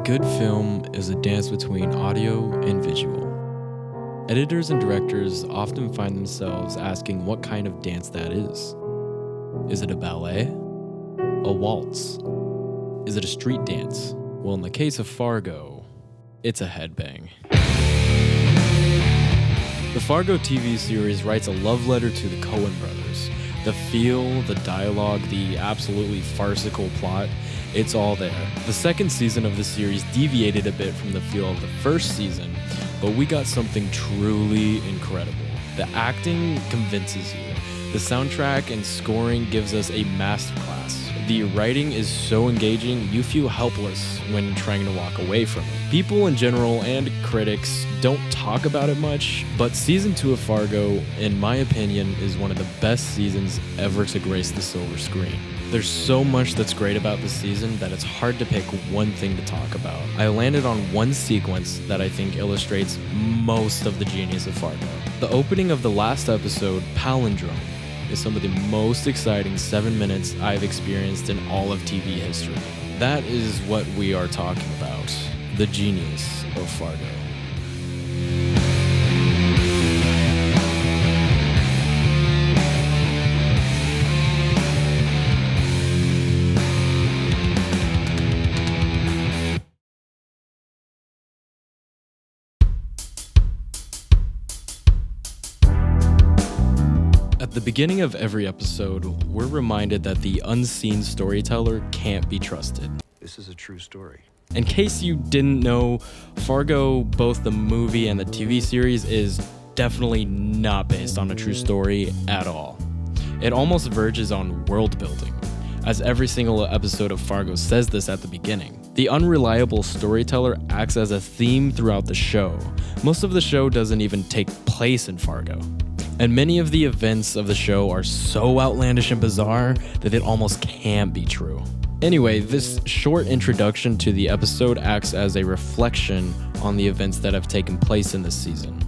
good film is a dance between audio and visual. Editors and directors often find themselves asking what kind of dance that is. Is it a ballet? A waltz? Is it a street dance? Well, in the case of Fargo, it's a headbang. The Fargo TV series writes a love letter to the Coen brothers. The feel, the dialogue, the absolutely farcical plot, it's all there. The second season of the series deviated a bit from the feel of the first season, but we got something truly incredible. The acting convinces you. The soundtrack and scoring gives us a masterclass. The writing is so engaging, you feel helpless when trying to walk away from it. People in general and critics don't talk about it much, but season 2 of Fargo, in my opinion, is one of the best seasons ever to grace the silver screen. There's so much that's great about this season that it's hard to pick one thing to talk about. I landed on one sequence that I think illustrates most of the genius of Fargo. The opening of the last episode, Palindrome, is some of the most exciting 7 minutes I've experienced in all of TV history. That is what we are talking about, the genius of Fargo. At the beginning of every episode, we're reminded that the unseen storyteller can't be trusted. This is a true story. In case you didn't know, Fargo, both the movie and the TV series, is definitely not based on a true story at all. It almost verges on world building, as every single episode of Fargo says this at the beginning. The unreliable storyteller acts as a theme throughout the show. Most of the show doesn't even take place in Fargo. And many of the events of the show are so outlandish and bizarre that it almost can't be true. Anyway, this short introduction to the episode acts as a reflection on the events that have taken place in this season.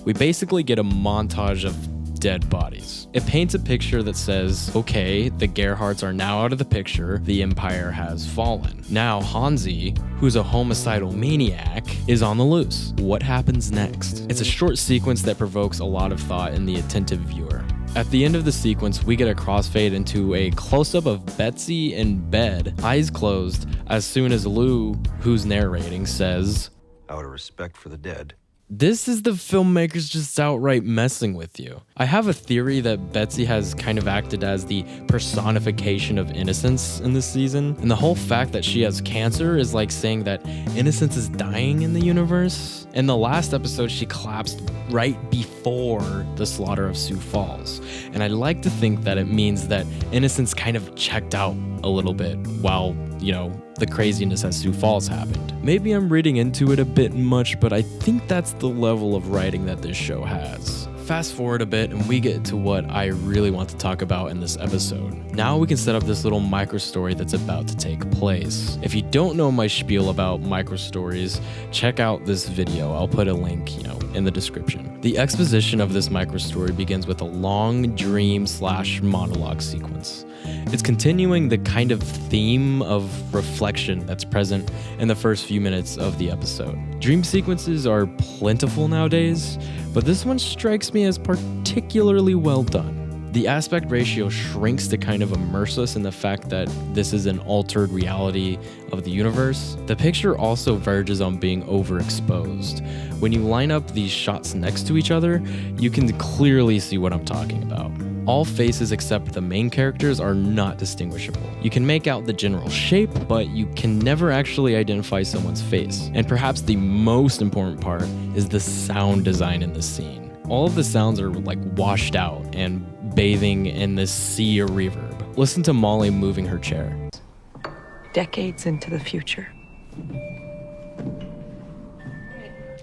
We basically get a montage of dead bodies. It paints a picture that says, okay, the Gerhardts are now out of the picture, the Empire has fallen. Now Hansi, who's a homicidal maniac, is on the loose. What happens next? It's a short sequence that provokes a lot of thought in the attentive viewer. At the end of the sequence, we get a crossfade into a close-up of Betsy in bed, eyes closed, as soon as Lou, who's narrating, says, Out of respect for the dead. This is the filmmakers just outright messing with you. I have a theory that Betsy has kind of acted as the personification of innocence in this season, and the whole fact that she has cancer is like saying that innocence is dying in the universe. In the last episode, she collapsed right before the slaughter of Sioux Falls, and I like to think that it means that innocence kind of checked out a little bit while, the craziness at Sioux Falls happened. Maybe I'm reading into it a bit much, but I think that's the level of writing that this show has. Fast forward a bit and we get to what I really want to talk about in this episode. Now we can set up this little micro story that's about to take place. If you don't know my spiel about micro stories, check out this video. I'll put a link, in the description. The exposition of this micro story begins with a long dream/monologue sequence. It's continuing the kind of theme of reflection that's present in the first few minutes of the episode. Dream sequences are plentiful nowadays, but this one strikes me as particularly well done. The aspect ratio shrinks to kind of immerse us in the fact that this is an altered reality of the universe. The picture also verges on being overexposed. When you line up these shots next to each other, you can clearly see what I'm talking about. All faces except the main characters are not distinguishable. You can make out the general shape, but you can never actually identify someone's face. And perhaps the most important part is the sound design in this scene. All of the sounds are washed out and bathing in this sea of reverb. Listen to Molly moving her chair. Decades into the future.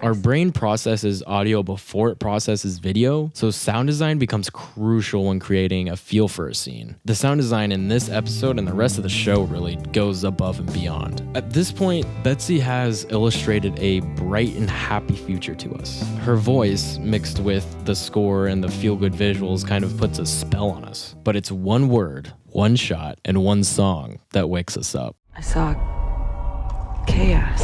Our brain processes audio before it processes video, so sound design becomes crucial when creating a feel for a scene. The sound design in this episode and the rest of the show really goes above and beyond. At this point, Betsy has illustrated a bright and happy future to us. Her voice, mixed with the score and the feel-good visuals, kind of puts a spell on us. But it's one word, one shot, and one song that wakes us up. I saw chaos.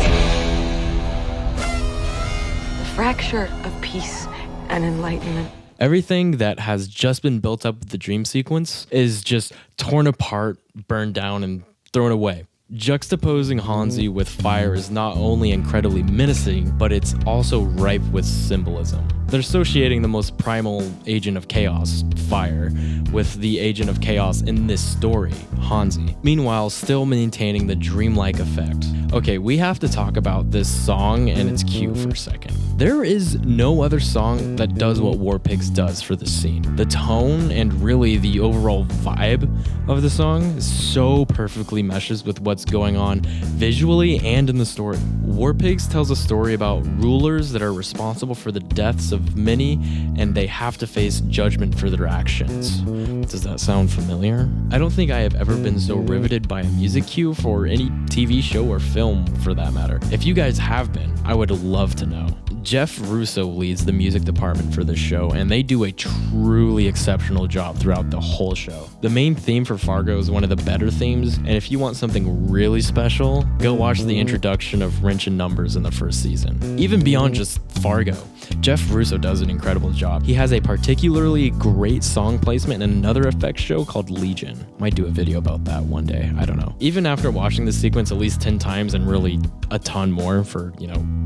The fracture of peace and enlightenment. Everything that has just been built up with the dream sequence is just torn apart, burned down, and thrown away. Juxtaposing Hansi with fire is not only incredibly menacing, but it's also ripe with symbolism. They're associating the most primal agent of chaos, fire, with the agent of chaos in this story, Hansi. Meanwhile, still maintaining the dreamlike effect. Okay, we have to talk about this song and its cue for a second. There is no other song that does what War Pigs does for this scene. The tone and really the overall vibe of the song so perfectly meshes with what's going on visually and in the story. War Pigs tells a story about rulers that are responsible for the deaths of many, and they have to face judgment for their actions. Does that sound familiar? I don't think I have ever been so riveted by a music cue for any TV show or film for that matter. If you guys have been, I would love to know. Jeff Russo leads the music department for this show, and they do a truly exceptional job throughout the whole show. The main theme for Fargo is one of the better themes, and if you want something really special, go watch the introduction of Wrench and Numbers in the first season. Even beyond just Fargo, Jeff Russo does an incredible job. He has a particularly great song placement in another effects show called Legion. Might do a video about that one day, I don't know. Even after watching this sequence at least 10 times and really a ton more for,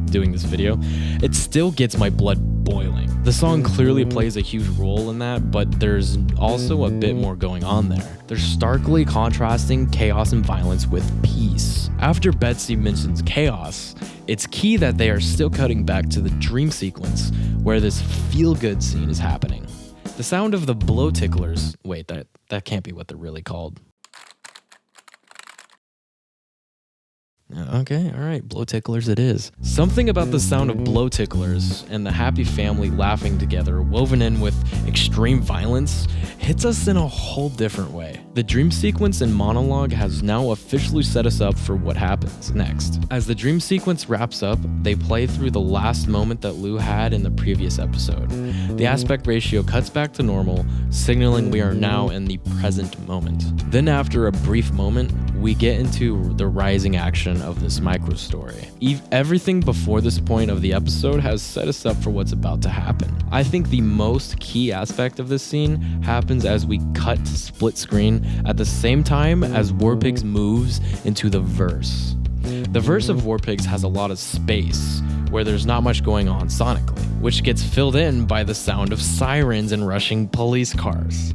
doing this video, it still gets my blood boiling. The song clearly plays a huge role in that, but there's also a bit more going on there. They're starkly contrasting chaos and violence with peace. After Betsy mentions chaos, it's key that they are still cutting back to the dream sequence where this feel-good scene is happening. The sound of the blow ticklers, wait, that can't be what they're really called. Okay, all right, blow ticklers it is. Something about the sound of blow ticklers and the happy family laughing together, woven in with extreme violence, hits us in a whole different way. The dream sequence and monologue has now officially set us up for what happens next. As the dream sequence wraps up, they play through the last moment that Lou had in the previous episode. The aspect ratio cuts back to normal, signaling we are now in the present moment. Then after a brief moment, we get into the rising action of this micro story. Everything before this point of the episode has set us up for what's about to happen. I think the most key aspect of this scene happens as we cut to split screen at the same time as War Pigs moves into the verse. The verse of War Pigs has a lot of space where there's not much going on sonically, which gets filled in by the sound of sirens and rushing police cars.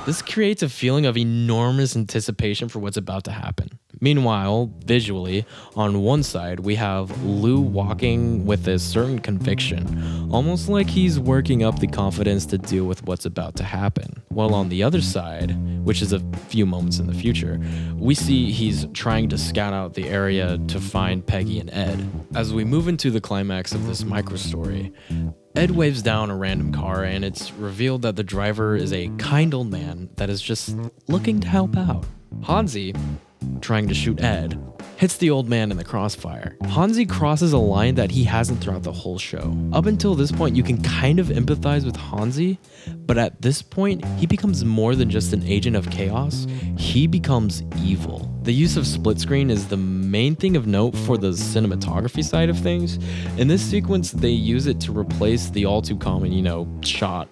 This creates a feeling of enormous anticipation for what's about to happen. Meanwhile, visually, on one side, we have Lou walking with a certain conviction, almost like he's working up the confidence to deal with what's about to happen. While on the other side, which is a few moments in the future, we see he's trying to scout out the area to find Peggy and Ed. As we move into the climax of this microstory, Ed waves down a random car, and it's revealed that the driver is a kind old man that is just looking to help out. Hansi, trying to shoot Ed, hits the old man in the crossfire. Hansi crosses a line that he hasn't throughout the whole show. Up until this point, you can kind of empathize with Hansi, but at this point, he becomes more than just an agent of chaos. He becomes evil. The use of split screen is the main thing of note for the cinematography side of things. In this sequence, they use it to replace the all too common,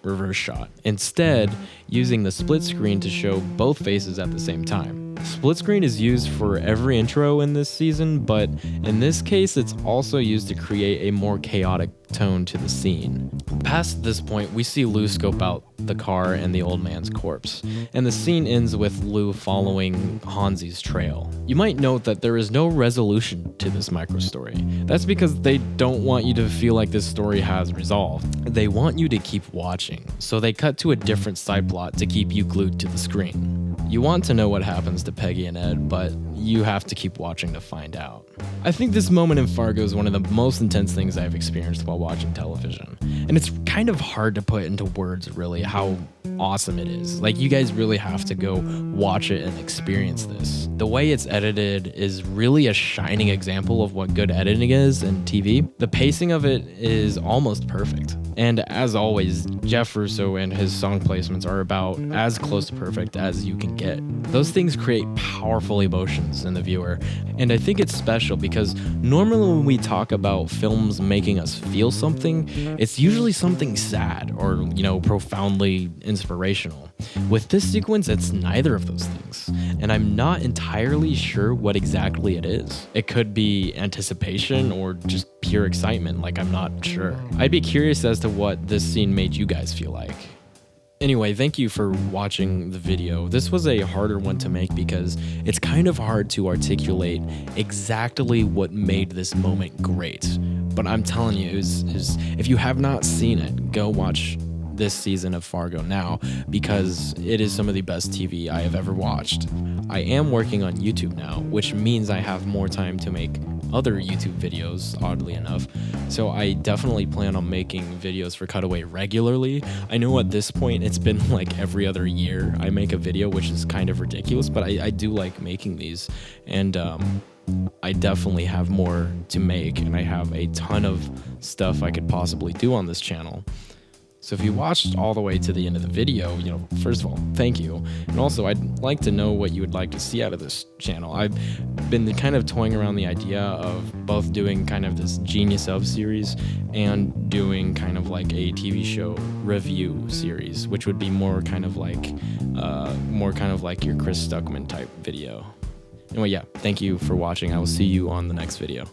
reverse shot. Instead, using the split screen to show both faces at the same time. Split screen is used for every intro in this season, but in this case, it's also used to create a more chaotic tone to the scene. Past this point, we see Lou scope out the car and the old man's corpse, and the scene ends with Lou following Hansi's trail. You might note that there is no resolution to this microstory. That's because they don't want you to feel like this story has resolved. They want you to keep watching, so they cut to a different side plot to keep you glued to the screen. You want to know what happens to Peggy and Ed, but you have to keep watching to find out. I think this moment in Fargo is one of the most intense things I've experienced while watching television. And it's kind of hard to put into words really how awesome it is. Like, you guys really have to go watch it and experience this. The way it's edited is really a shining example of what good editing is in TV. The pacing of it is almost perfect. And as always, Jeff Russo and his song placements are about as close to perfect as you can get. Those things create powerful emotions in the viewer, and I think it's special because normally when we talk about films making us feel something, it's usually something sad or, profoundly inspirational. With this sequence, it's neither of those things, and I'm not entirely sure what exactly it is. It could be anticipation or just pure excitement, like I'm not sure. I'd be curious as to what this scene made you guys feel like. Anyway, thank you for watching the video. This was a harder one to make because it's kind of hard to articulate exactly what made this moment great. But I'm telling you, if you have not seen it, go watch this season of Fargo now, because it is some of the best TV I have ever watched. I am working on YouTube now, which means I have more time to make other YouTube videos, oddly enough. So I definitely plan on making videos for Cutaway regularly. I know at this point it's been like every other year I make a video, which is kind of ridiculous, but I do like making these. And I definitely have more to make, and I have a ton of stuff I could possibly do on this channel. So if you watched all the way to the end of the video, first of all, thank you. And also, I'd like to know what you would like to see out of this channel. I've been kind of toying around the idea of both doing kind of this Genius of series and doing kind of like a TV show review series, which would be more kind of like your Chris Stuckman type video. Anyway, yeah, thank you for watching. I will see you on the next video.